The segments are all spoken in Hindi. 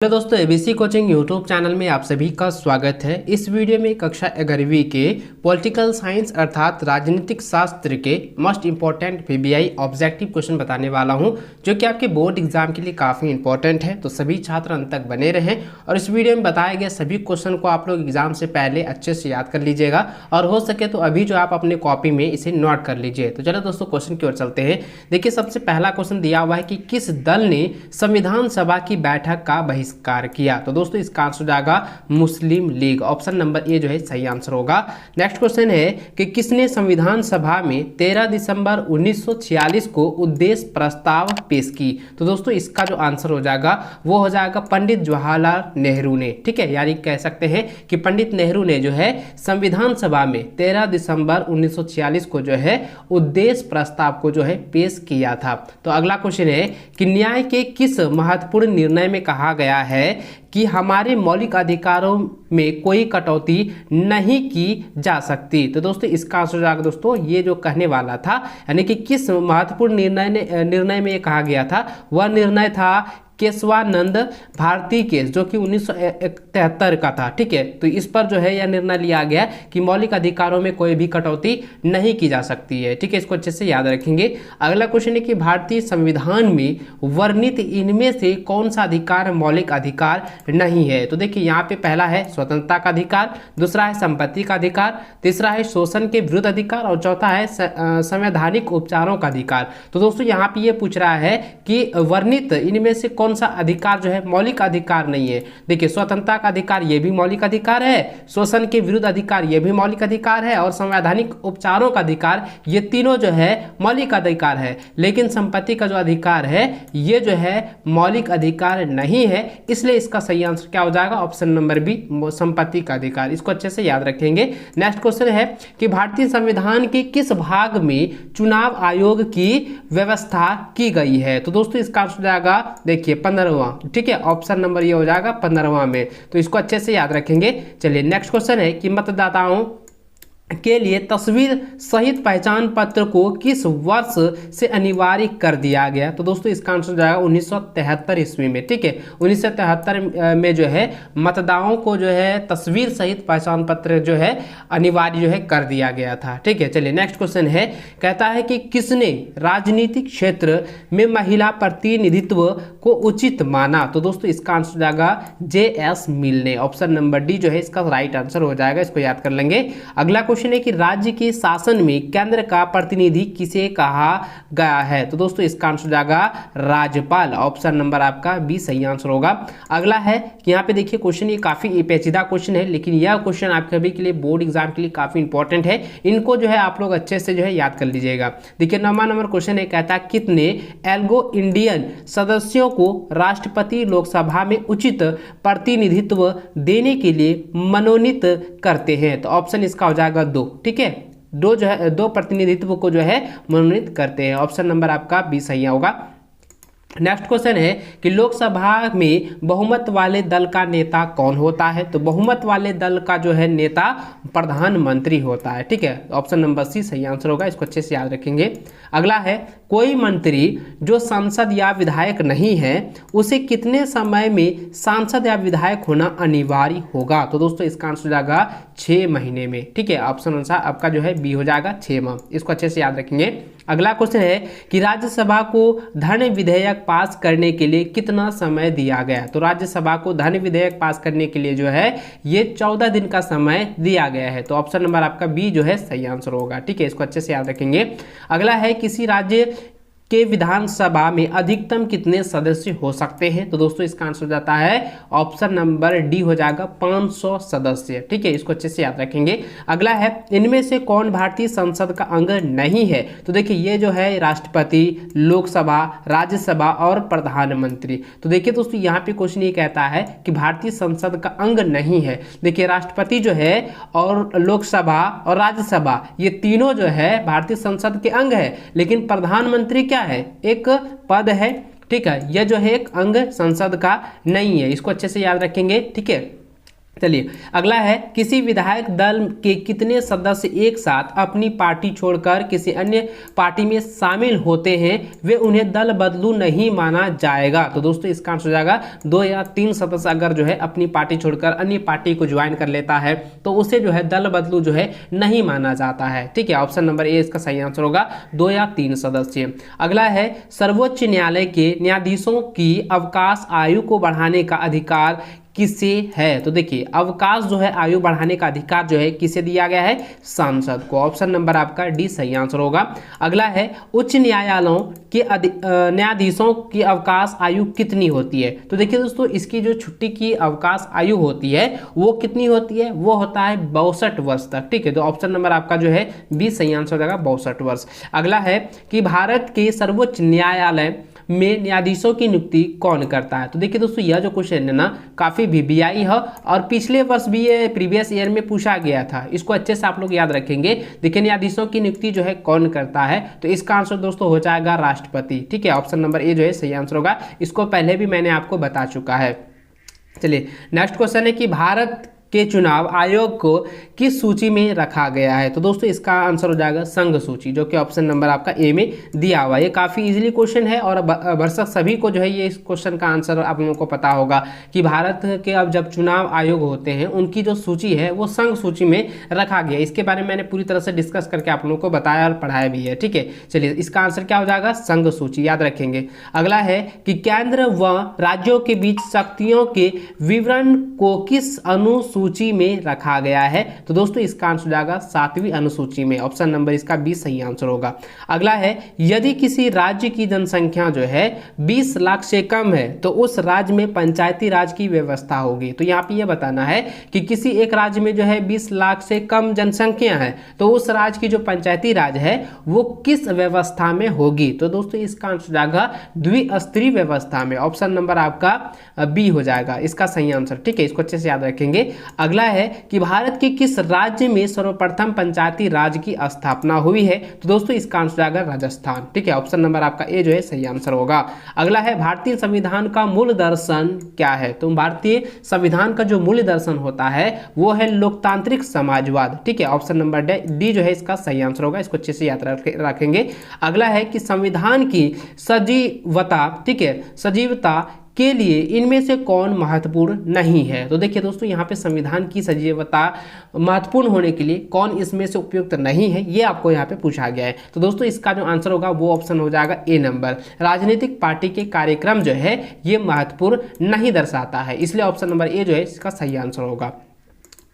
हेलो दोस्तों, एबीसी कोचिंग यूट्यूब चैनल में आप सभी का स्वागत है। इस वीडियो में कक्षा 11वीं के पॉलिटिकल साइंस अर्थात राजनीतिक शास्त्र के most important PBI objective question बताने वाला हूं, जो कि आपके बोर्ड एग्जाम के लिए काफ़ी इंपॉर्टेंट है। तो सभी छात्र अंत तक बने रहें और इस वीडियो में बताए गए सभी क्वेश्चन को आप लोग एग्जाम से पहले अच्छे से याद कर लीजिएगा और हो सके तो अभी जो आप अपने कॉपी में इसे नोट कर लीजिए। तो चलो दोस्तों क्वेश्चन की ओर चलते हैं। देखिए, सबसे पहला क्वेश्चन दिया हुआ है कि किस दल ने संविधान सभा की बैठक का बहिष्कार किया। तो दोस्तों इसका आंसर हो जाएगा मुस्लिम लीग। ऑप्शन नंबर ए जो है सही आंसर होगा। नेक्स्ट क्वेश्चन है कि किसने संविधान सभा में 13 दिसंबर 1946 को उद्देश्य प्रस्ताव पेश की। तो दोस्तों इसका जो आंसर हो जाएगा वो हो जाएगा पंडित जवाहरलाल नेहरू ने। ठीक है, यानी कह सकते हैं कि पंडित नेहरू ने जो है संविधान सभा में 13 दिसंबर 1946 को जो है उद्देश्य प्रस्ताव को जो है पेश किया था। तो अगला क्वेश्चन है कि न्याय के किस महत्वपूर्ण निर्णय में कहा गया है कि हमारे मौलिक अधिकारों में कोई कटौती नहीं की जा सकती। तो दोस्तों इसका आंसर हो जाएगा दोस्तों ये जो कहने वाला था, यानी कि किस महत्वपूर्ण निर्णय में ये कहा गया था, वह निर्णय था केशवानंद भारती केस, जो कि 1973 का था। ठीक है, तो इस पर जो है यह निर्णय लिया गया कि मौलिक अधिकारों में कोई भी कटौती नहीं की जा सकती है। ठीक है, इसको अच्छे से याद रखेंगे। अगला क्वेश्चन है कि भारतीय संविधान में वर्णित इनमें से कौन सा अधिकार मौलिक अधिकार नहीं है। तो देखिए यहाँ पे पहला है स्वतंत्रता का अधिकार, दूसरा है संपत्ति का अधिकार, तीसरा है शोषण के विरुद्ध अधिकार और चौथा है संवैधानिक उपचारों का अधिकार। तो दोस्तों यहाँ पे ये पूछ रहा है कि वर्णित इनमें से कौन सा अधिकार जो है मौलिक अधिकार नहीं है। देखिए, स्वतंत्रता का अधिकार ये भी मौलिक अधिकार है, शोषण के विरुद्ध अधिकार ये भी मौलिक अधिकार है और संवैधानिक उपचारों का अधिकार, ये तीनों जो है मौलिक अधिकार है। लेकिन संपत्ति का जो अधिकार है ये जो है मौलिक अधिकार नहीं है, इसलिए इसका सही आंसर क्या हो जाएगा, ऑप्शन नंबर बी, संपत्ति का अधिकार। इसको अच्छे से याद रखेंगे। नेक्स्ट क्वेश्चन है कि भारतीय संविधान के किस भाग में चुनाव आयोग की व्यवस्था की गई है। तो दोस्तों इसका आंसर हो जाएगा देखिए 15वां। ठीक है, ऑप्शन नंबर ये हो जाएगा 15वां में। तो इसको अच्छे से याद रखेंगे। चलिए नेक्स्ट क्वेश्चन है कि मतदाताओं के लिए तस्वीर सहित पहचान पत्र को किस वर्ष से अनिवार्य कर दिया गया। तो दोस्तों इसका आंसर जाएगा 1973 ईस्वी में। ठीक है, 1973 में जो है मतदाताओं को जो है तस्वीर सहित पहचान पत्र जो है अनिवार्य जो है कर दिया गया था। ठीक है, चलिए नेक्स्ट क्वेश्चन है, कहता है कि किसने राजनीतिक क्षेत्र में महिला प्रतिनिधित्व को उचित माना। तो दोस्तों इसका आंसर जाएगा JS मिल ने। ऑप्शन नंबर डी जो है इसका राइट आंसर हो जाएगा, इसको याद कर लेंगे। अगला क्वेश्चन है कि राज्य के शासन में केंद्र का प्रतिनिधि किसे कहा गया है। तो दोस्तों इसका आंसर जाएगा राज्यपाल। ऑप्शन नंबर आपका बी सही आंसर होगा। अगला है कि यहाँ पे देखिए क्वेश्चन, ये काफी पेचीदा क्वेश्चन है, लेकिन यह क्वेश्चन आप सभी के लिए बोर्ड एग्जाम के लिए काफी इंपॉर्टेंट है। इनको जो है आप लोग अच्छे से जो है याद कर लीजिएगा। देखिए 9वां नंबर क्वेश्चन है, कहता है कितने एंग्लो इंडियन सदस्यों को राष्ट्रपति लोकसभा में उचित प्रतिनिधित्व देने के लिए मनोनीत करते हैं। तो ऑप्शन इसका हो जाएगा 2। ठीक है, दो जो है 2 प्रतिनिधित्व को जो है मनोनीत करते हैं। ऑप्शन नंबर आपका बी सही होगा। नेक्स्ट क्वेश्चन है कि लोकसभा में बहुमत वाले दल का नेता कौन होता है। तो बहुमत वाले दल का जो है नेता प्रधानमंत्री होता है। ठीक है, ऑप्शन नंबर सी सही आंसर होगा, इसको अच्छे से याद रखेंगे। अगला है, कोई मंत्री जो सांसद या विधायक नहीं है उसे कितने समय में सांसद या विधायक होना अनिवार्य होगा। तो दोस्तों इसका आंसर हो जाएगा 6 महीने में। ठीक है, ऑप्शन अनुसार आपका जो है बी हो जाएगा 6 माह। इसको अच्छे से याद रखेंगे। अगला क्वेश्चन है कि राज्यसभा को धन विधेयक पास करने के लिए कितना समय दिया गया। तो राज्यसभा को धन विधेयक पास करने के लिए जो है ये 14 दिन का समय दिया गया है। तो ऑप्शन नंबर आपका बी जो है सही आंसर होगा। ठीक है, इसको अच्छे से याद रखेंगे। अगला है, किसी राज्य के विधानसभा में अधिकतम कितने सदस्य हो सकते हैं। तो दोस्तों इसका आंसर हो जाता है ऑप्शन नंबर डी हो जाएगा 500 सदस्य। ठीक है, इसको अच्छे से याद रखेंगे। अगला है, इनमें से कौन भारतीय संसद का अंग नहीं है। तो देखिए ये जो है राष्ट्रपति, लोकसभा, राज्यसभा और प्रधानमंत्री। तो देखिए दोस्तों यहाँ पे क्वेश्चन ये कहता है कि भारतीय संसद का अंग नहीं है। देखिए राष्ट्रपति जो है और लोकसभा और राज्यसभा ये तीनों जो है भारतीय संसद के अंग है, लेकिन प्रधानमंत्री क्या है, एक पद है। ठीक है, यह जो है एक अंग संसद का नहीं है। इसको अच्छे से याद रखेंगे। ठीक है, चलिए अगला है, किसी विधायक दल के कितने सदस्य एक साथ अपनी पार्टी छोड़कर किसी अन्य पार्टी में शामिल होते हैं वे उन्हें दल बदलू नहीं माना जाएगा। तो दोस्तों इसका आंसर हो जाएगा 2 या 3 सदस्य अगर जो है अपनी पार्टी छोड़कर अन्य पार्टी को ज्वाइन कर लेता है तो उसे जो है दल बदलू जो है नहीं माना जाता है। ठीक है, ऑप्शन नंबर ए इसका सही आंसर होगा, 2 या 3 सदस्य। अगला है, सर्वोच्च न्यायालय के न्यायाधीशों की अवकाश आयु को बढ़ाने का अधिकार किसे है। तो देखिए अवकाश जो है आयु बढ़ाने का अधिकार जो है किसे दिया गया है, सांसद को। ऑप्शन नंबर आपका डी सही आंसर होगा। अगला है, उच्च न्यायालयों के न्यायाधीशों की अवकाश आयु कितनी होती है। तो देखिए दोस्तों इसकी जो छुट्टी की अवकाश आयु होती है वो कितनी होती है, वो होता है 62 वर्ष तक। ठीक है, तो ऑप्शन नंबर आपका जो है बी सही आंसर हो जाएगा, 62 वर्ष। अगला है कि भारत के सर्वोच्च न्यायालय में न्यायाधीशों की नियुक्ति कौन करता है। तो देखिए दोस्तों यह जो क्वेश्चन है ना काफ़ी वीवीआई है और पिछले वर्ष भी ये प्रीवियस ईयर में पूछा गया था, इसको अच्छे से आप लोग याद रखेंगे। देखिए न्यायाधीशों की नियुक्ति जो है कौन करता है, तो इसका आंसर दोस्तों हो जाएगा राष्ट्रपति। ठीक है, ऑप्शन नंबर ए जो है सही आंसर होगा, इसको पहले भी मैंने आपको बता चुका है। चलिए नेक्स्ट क्वेश्चन है कि भारत के चुनाव आयोग को किस सूची में रखा गया है। तो दोस्तों इसका आंसर हो जाएगा संघ सूची, जो कि ऑप्शन नंबर आपका ए में दिया हुआ है। ये काफ़ी इजीली क्वेश्चन है और भरसक सभी को जो है ये इस क्वेश्चन का आंसर आप लोगों को पता होगा कि भारत के अब जब चुनाव आयोग होते हैं उनकी जो सूची है वो संघ सूची में रखा गया। इसके बारे में मैंने पूरी तरह से डिस्कस करके आप लोगों को बताया और पढ़ाया भी है। ठीक है, चलिए इसका आंसर क्या हो जाएगा, संघ सूची, याद रखेंगे। अगला है कि केंद्र व राज्यों के बीच शक्तियों के विवरण को किस अनुसूची में रखा गया है। तो दोस्तों इसका आंसर हो जाएगा 7वीं अनुसूची में। ऑप्शन नंबर इसका 20 सही आंसर होगा। अगला है, यदि किसी राज्य की जनसंख्या जो है 20 लाख से कम है तो उस राज्य में पंचायती राज की व्यवस्था होगी। तो यहाँ पे ये बताना है कि किसी एक राज्य में जो है 20 लाख से कम जनसंख्या है तो उस राज्य की जो पंचायती राज है वो किस व्यवस्था में होगी। तो दोस्तों इसका आंसर हो जाएगा द्विस्तरीय व्यवस्था में। ऑप्शन नंबर आपका बी हो जाएगा इसका सही आंसर। ठीक है, इसको अच्छे से याद रखेंगे। अगला है कि भारत के किस राज्य में सर्वप्रथम पंचायती राज की स्थापना हुई है। तो दोस्तों इसका आंसर आएगा राजस्थान। ठीक है, ऑप्शन नंबर आपका ए जो है सही आंसर होगा। अगला है, भारतीय संविधान का मूल दर्शन क्या है। तो भारतीय संविधान का जो मूल दर्शन होता है वो है लोकतांत्रिक समाजवाद। ठीक है, ऑप्शन नंबर डी जो है इसका सही आंसर होगा, इसको अच्छे से याद रखेंगे। अगला है कि संविधान की सजीवता, ठीक है, सजीवता के लिए इनमें से कौन महत्वपूर्ण नहीं है। तो देखिए दोस्तों यहाँ पे संविधान की सजीवता महत्वपूर्ण होने के लिए कौन इसमें से उपयुक्त नहीं है ये आपको यहाँ पे पूछा गया है। तो दोस्तों इसका जो आंसर होगा वो ऑप्शन हो जाएगा ए नंबर, राजनीतिक पार्टी के कार्यक्रम जो है ये महत्वपूर्ण नहीं दर्शाता है, इसलिए ऑप्शन नंबर ए जो है इसका सही आंसर होगा।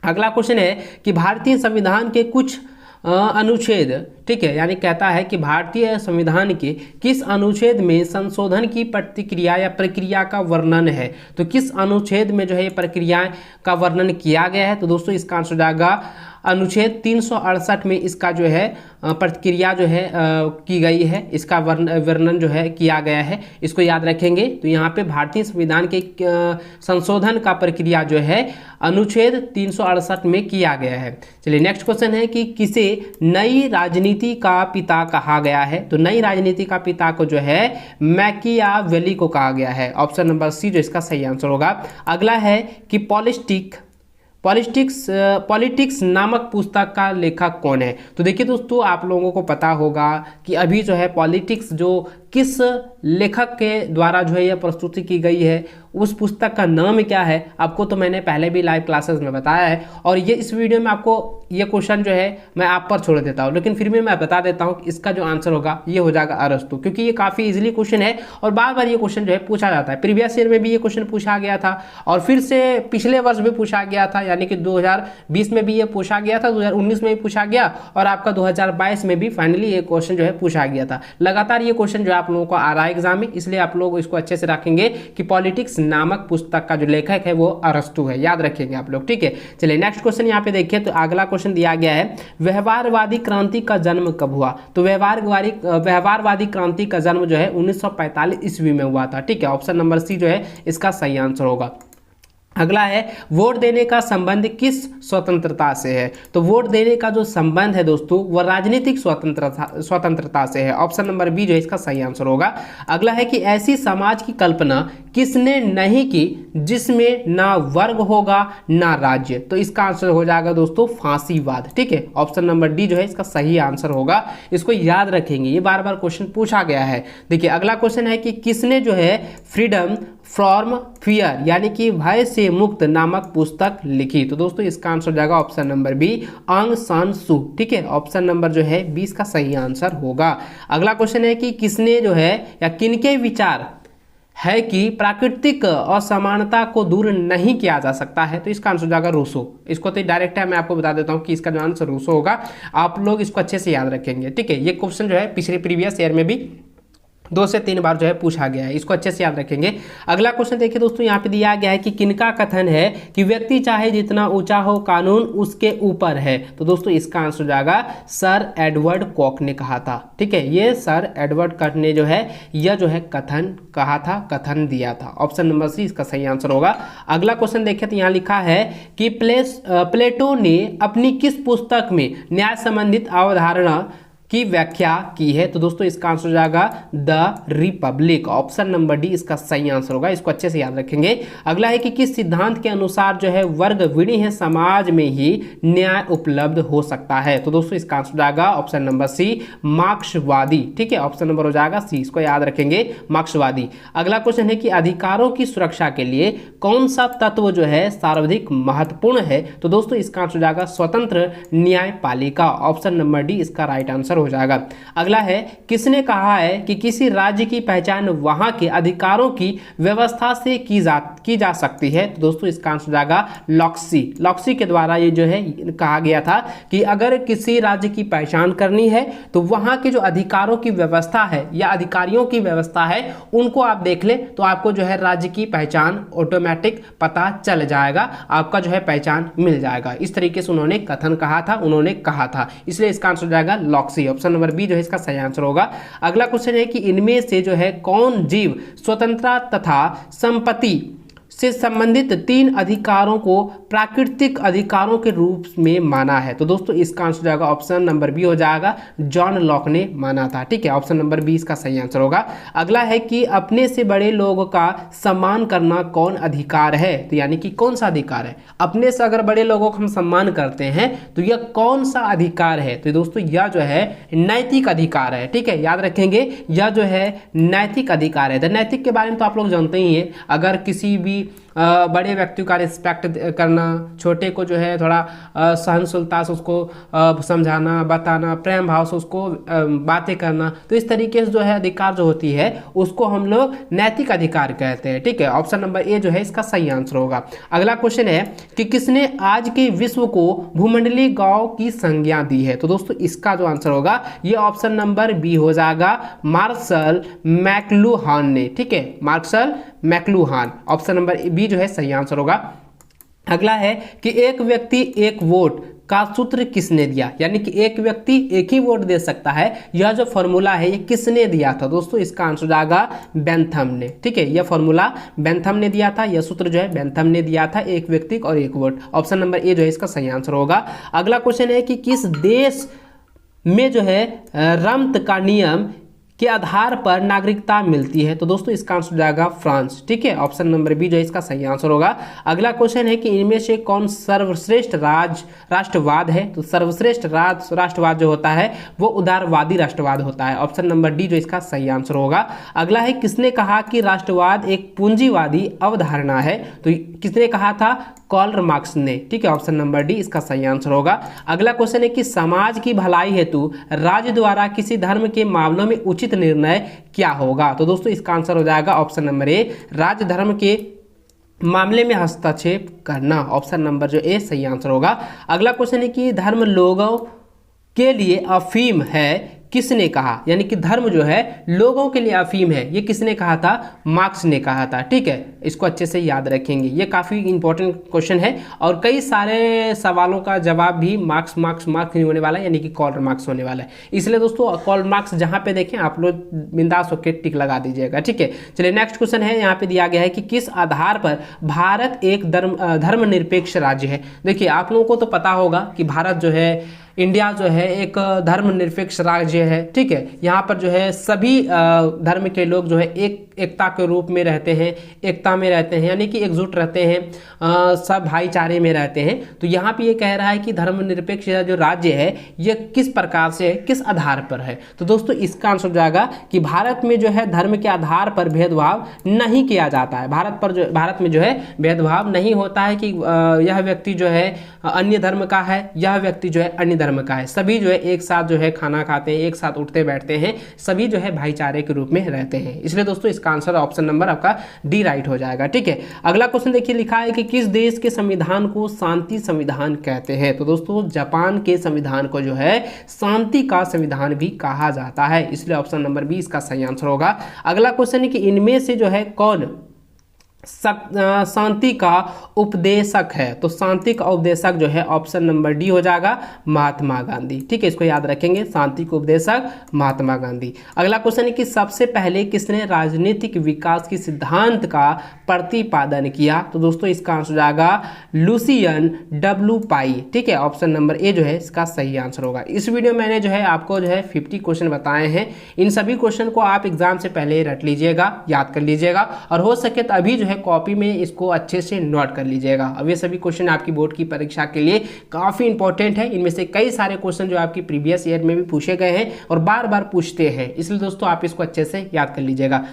अगला क्वेश्चन है कि भारतीय संविधान के कुछ अनुच्छेद, ठीक है, यानी कहता है कि भारतीय संविधान के किस अनुच्छेद में संशोधन की प्रतिक्रिया या प्रक्रिया का वर्णन है। तो किस अनुच्छेद में जो है ये प्रक्रिया का वर्णन किया गया है। तो दोस्तों इसका आंसर जाएगा अनुच्छेद 368 में इसका जो है प्रतिक्रिया जो है की गई है, इसका वर्णन जो है किया गया है, इसको याद रखेंगे। तो यहाँ पे भारतीय संविधान के संशोधन का प्रक्रिया जो है अनुच्छेद 368 में किया गया है। चलिए नेक्स्ट क्वेश्चन है कि किसे नई राजनीति का पिता कहा गया है। तो नई राजनीति का पिता को जो है मैकियावेली को कहा गया है। ऑप्शन नंबर सी जो इसका सही आंसर होगा। अगला है कि पॉलिटिक्स नामक पुस्तक का लेखक कौन है। तो देखिए दोस्तों आप लोगों को पता होगा कि अभी जो है पॉलिटिक्स जो किस लेखक के द्वारा जो है यह प्रस्तुति की गई है, उस पुस्तक का नाम क्या है आपको तो मैंने पहले भी लाइव क्लासेस में बताया है, और ये इस वीडियो में आपको ये क्वेश्चन जो है मैं आप पर छोड़ देता हूँ, लेकिन फिर भी मैं बता देता हूँ कि इसका जो आंसर होगा ये हो जाएगा अरस्तु, क्योंकि ये काफ़ी इजीली क्वेश्चन है और बार बार ये क्वेश्चन जो है पूछा जाता है। प्रीवियस ईयर में भी ये क्वेश्चन पूछा गया था और फिर से पिछले वर्ष भी पूछा गया था, यानी कि 2020 में भी ये पूछा गया था, 2019 में भी पूछा गया और आपका 2022 में भी फाइनली ये क्वेश्चन जो है पूछा गया था। लगातार ये क्वेश्चन जो आप लोगों को आ रहा है एग्जाम में, इसलिए आप लोग इसको अच्छे से रखेंगे कि पॉलिटिक्स नामक पुस्तक का जो लेखक है वो अरस्तु है, याद रखेंगे आप लोग, ठीक है। चलिए नेक्स्ट क्वेश्चन यहाँ पे देखिए, तो अगला क्वेश्चन दिया गया है व्यवहारवादी क्रांति का जन्म कब हुआ। तो व्यवहारवादी क्रांति का जन्म जो है 1945 ईस्वी में हुआ था, ठीक है। ऑप्शन नंबर सी जो है इसका सही आंसर होगा। अगला है वोट देने का संबंध किस स्वतंत्रता से है। तो वोट देने का जो संबंध है दोस्तों वह राजनीतिक स्वतंत्रता से है। ऑप्शन नंबर बी जो है इसका सही आंसर होगा। अगला है कि ऐसी समाज की कल्पना किसने नहीं की जिसमें ना वर्ग होगा ना राज्य। तो इसका आंसर हो जाएगा दोस्तों फांसीवाद। ठीक है, ऑप्शन नंबर डी जो है इसका सही आंसर होगा। इसको याद रखेंगे, ये बार बार क्वेश्चन पूछा गया है। देखिए अगला क्वेश्चन है कि किसने जो है फ्रीडम फ्रॉम फियर यानी कि भय से मुक्त नामक पुस्तक लिखी। तो दोस्तों इसका आंसर हो जाएगा ऑप्शन नंबर बी आंग सान सू। ठीक है, ऑप्शन नंबर जो है 20 का सही आंसर होगा। अगला क्वेश्चन है कि किसने जो है या किनके विचार है कि प्राकृतिक असमानता को दूर नहीं किया जा सकता है। तो इसका आंसर हो जाएगा रूसो। इसको तो डायरेक्ट है, मैं आपको बता देता हूं कि इसका जो आंसर रूसो होगा। आप लोग इसको अच्छे से याद रखेंगे। ठीक है, ये क्वेश्चन जो है पिछले प्रीवियस ईयर में भी 2 से 3 बार जो है पूछा गया है, इसको अच्छे से याद रखेंगे। अगला क्वेश्चन देखिए दोस्तों, यहाँ पे दिया गया है कि किनका कथन है कि व्यक्ति चाहे जितना ऊंचा हो कानून उसके ऊपर है। तो दोस्तों इसका आंसर हो जाएगा सर एडवर्ड कॉक ने कहा था। ठीक है, ये सर एडवर्ड कॉक ने जो है यह जो है कथन कहा था, कथन दिया था। ऑप्शन नंबर सी इसका सही आंसर होगा। अगला क्वेश्चन देखिए तो यहाँ लिखा है कि प्लेटो ने अपनी किस पुस्तक में न्याय संबंधित अवधारणा की व्याख्या की है। तो दोस्तों इसका आंसर हो जाएगा the Republic. Option number D इसका सही आंसर होगा, इसको अच्छे से याद रखेंगे। अगला है कि किस सिद्धांत के अनुसार जो है वर्ग विहीन समाज में ही न्याय उपलब्ध हो सकता है। तो दोस्तों इसका आंसर हो जाएगा ऑप्शन नंबर सी मार्क्सवादी। ठीक है, ऑप्शन नंबर हो जाएगा सी, इसको याद रखेंगे मार्क्सवादी। अगला क्वेश्चन है कि अधिकारों की सुरक्षा के लिए कौन सा तत्व जो है सर्वाधिक महत्वपूर्ण है। तो दोस्तों इसका आंसर हो जाएगा स्वतंत्र न्यायपालिका। ऑप्शन नंबर डी इसका राइट आंसर हो जाएगा। अगला है किसने कहा है कि किसी राज्य की पहचान वहां के अधिकारों की व्यवस्था से की जा सकती है। तो दोस्तों इसका आंसर हो जाएगा लॉक्सी। लॉक्सी के द्वारा ये जो है कहा गया था कि अगर किसी राज्य की पहचान करनी है तो वहां के जो अधिकारों की व्यवस्था है या अधिकारियों की व्यवस्था है उनको आप देख ले तो आपको जो है राज्य की पहचान ऑटोमेटिक पता चल जाएगा, आपका जो है पहचान मिल जाएगा। इस तरीके से उन्होंने कथन कहा था, उन्होंने कहा था, इसलिए इसका आंसर हो जाएगा लॉक्सी। ऑप्शन नंबर बी जो है इसका सही आंसर होगा। अगला क्वेश्चन है कि इनमें से जो है कौन जीव स्वतंत्रता तथा संपत्ति से संबंधित 3 अधिकारों को प्राकृतिक अधिकारों के रूप में माना है। तो दोस्तों इसका आंसर हो जाएगा ऑप्शन नंबर बी हो जाएगा, जॉन लॉक ने माना था। ठीक है, ऑप्शन नंबर बी इसका सही आंसर होगा। अगला है कि अपने से बड़े लोगों का सम्मान करना कौन अधिकार है। तो यानी कि कौन सा अधिकार है, अपने से अगर बड़े लोगों को हम सम्मान करते हैं तो यह कौन सा अधिकार है। तो दोस्तों यह जो है नैतिक अधिकार है। ठीक है, याद रखेंगे यह जो है नैतिक अधिकार है। नैतिक के बारे में तो आप लोग जानते ही हैं, अगर किसी भी बड़े व्यक्ति का रिस्पेक्ट करना, छोटे को जो है थोड़ा सहनशीलता से उसको समझाना, बताना, प्रेम भाव से उसको बातें करना, तो इस तरीके से जो है अधिकार जो होती है उसको हम लोग नैतिक अधिकार कहते हैं। ठीक है, ऑप्शन नंबर ए जो है इसका सही आंसर होगा। अगला क्वेश्चन है कि किसने आज के विश्व को भूमंडलीय गांव की संज्ञा दी है। तो दोस्तों इसका जो आंसर होगा ये ऑप्शन नंबर बी हो जाएगा, मार्शल मैक्लुहान ने। ठीक है, मार्शल मैक्लुहान, ऑप्शन नंबर बी जो है सही आंसर होगा। अगला है कि एक व्यक्ति एक वोट का सूत्र किसने दिया, यानी कि एक व्यक्ति एक ही वोट दे सकता है, यह जो फॉर्मूला है ये किसने दिया था। दोस्तों इसका आंसर जाएगा बेंथम ने। ठीक है, यह फॉर्मूला बेंथम ने दिया था, यह सूत्र जो है बेंथम ने दिया था, एक व्यक्ति और एक वोट। ऑप्शन नंबर ए जो है इसका सही आंसर होगा। अगला क्वेश्चन है कि किस देश में जो है रमत का नियम के आधार पर नागरिकता मिलती है। तो दोस्तों इसका आंसर जाएगा फ्रांस। ठीक है, ऑप्शन नंबर बी जो है इसका सही आंसर होगा। अगला क्वेश्चन है कि इनमें से कौन सर्वश्रेष्ठ राष्ट्रवाद है। तो सर्वश्रेष्ठ राष्ट्रवाद जो होता है वो उदारवादी राष्ट्रवाद होता है। ऑप्शन नंबर डी जो इसका सही आंसर होगा। अगला है किसने कहा कि राष्ट्रवाद एक पूंजीवादी अवधारणा है। तो किसने कहा था, कार्ल मार्क्स ने। ठीक है, ऑप्शन नंबर डी इसका सही आंसर होगा। अगला क्वेश्चन है कि समाज की भलाई हेतु राज्य द्वारा किसी धर्म के मामलों में उचित निर्णय क्या होगा। तो दोस्तों इसका आंसर हो जाएगा ऑप्शन नंबर ए, राज्य धर्म के मामले में हस्तक्षेप करना। ऑप्शन नंबर जो ए सही आंसर होगा। अगला क्वेश्चन है कि धर्म लोगों के लिए अफीम है किसने कहा, यानी कि धर्म जो है लोगों के लिए अफीम है, ये किसने कहा था, मार्क्स ने कहा था। ठीक है, इसको अच्छे से याद रखेंगे, ये काफ़ी इंपॉर्टेंट क्वेश्चन है और कई सारे सवालों का जवाब भी मार्क्स नहीं होने वाला है, यानी कि कॉल मार्क्स होने वाला है। इसलिए दोस्तों कॉल मार्क्स जहाँ पे देखें आप लोग बिंदास होकर टिक लगा दीजिएगा। ठीक है, चलिए नेक्स्ट क्वेश्चन है, यहाँ पे दिया गया है कि किस आधार पर भारत एक धर्मनिरपेक्ष राज्य है। देखिए आप लोगों को तो पता होगा कि भारत जो है, इंडिया जो है एक धर्मनिरपेक्ष राज्य है। ठीक है, यहाँ पर जो है सभी धर्म के लोग जो है एकता के रूप में रहते हैं, एकता में रहते हैं, यानी कि एकजुट रहते हैं, सब भाईचारे में रहते हैं। तो यहाँ पे ये कह रहा है कि धर्मनिरपेक्ष जो राज्य है ये किस प्रकार से है, किस आधार पर है। तो दोस्तों इसका आंसर हो जाएगा कि भारत में जो है धर्म के आधार पर भेदभाव नहीं किया जाता है। भारत में जो है भेदभाव नहीं होता है कि यह व्यक्ति जो है अन्य धर्म का है, यह व्यक्ति जो है अन्य धर्म का है। सभी जो है एक साथ जो है खाना खाते हैं, एक साथ उठते बैठते हैं, सभी जो है भाईचारे के रूप में रहते हैं। इसलिए दोस्तों इसका आंसर ऑप्शन नंबर आपका डी राइट हो जाएगा। ठीक है, अगला क्वेश्चन देखिए, लिखा है कि किस देश के संविधान को शांति संविधान कहते हैं। तो दोस्तों जापान के संविधान को जो है शांति का संविधान भी कहा जाता है, इसलिए ऑप्शन नंबर बी इसका सही आंसर होगा। अगला क्वेश्चन है कि इनमें से जो है कौन शांति का उपदेशक है। तो शांति का उपदेशक जो है ऑप्शन नंबर डी हो जाएगा, महात्मा गांधी। ठीक है, इसको याद रखेंगे, शांति के उपदेशक महात्मा गांधी। अगला क्वेश्चन है कि सबसे पहले किसने राजनीतिक विकास की सिद्धांत का प्रतिपादन किया। तो दोस्तों इसका आंसर हो जाएगा लुसियन डब्ल्यू पाई। ठीक है, ऑप्शन नंबर ए जो है इसका सही आंसर होगा। इस वीडियो में मैंने जो है आपको जो है 50 क्वेश्चन बताए हैं। इन सभी क्वेश्चन को आप एग्जाम से पहले रट लीजिएगा, याद कर लीजिएगा और हो सके तो अभी जो है कॉपी में इसको अच्छे से नोट कर लीजिएगा। अब ये सभी क्वेश्चन आपकी बोर्ड की परीक्षा के लिए काफ़ी इंपॉर्टेंट है। इनमें से कई सारे क्वेश्चन जो आपकी प्रीवियस ईयर में भी पूछे गए हैं और बार बार पूछते हैं, इसलिए दोस्तों आप इसको अच्छे से याद कर लीजिएगा।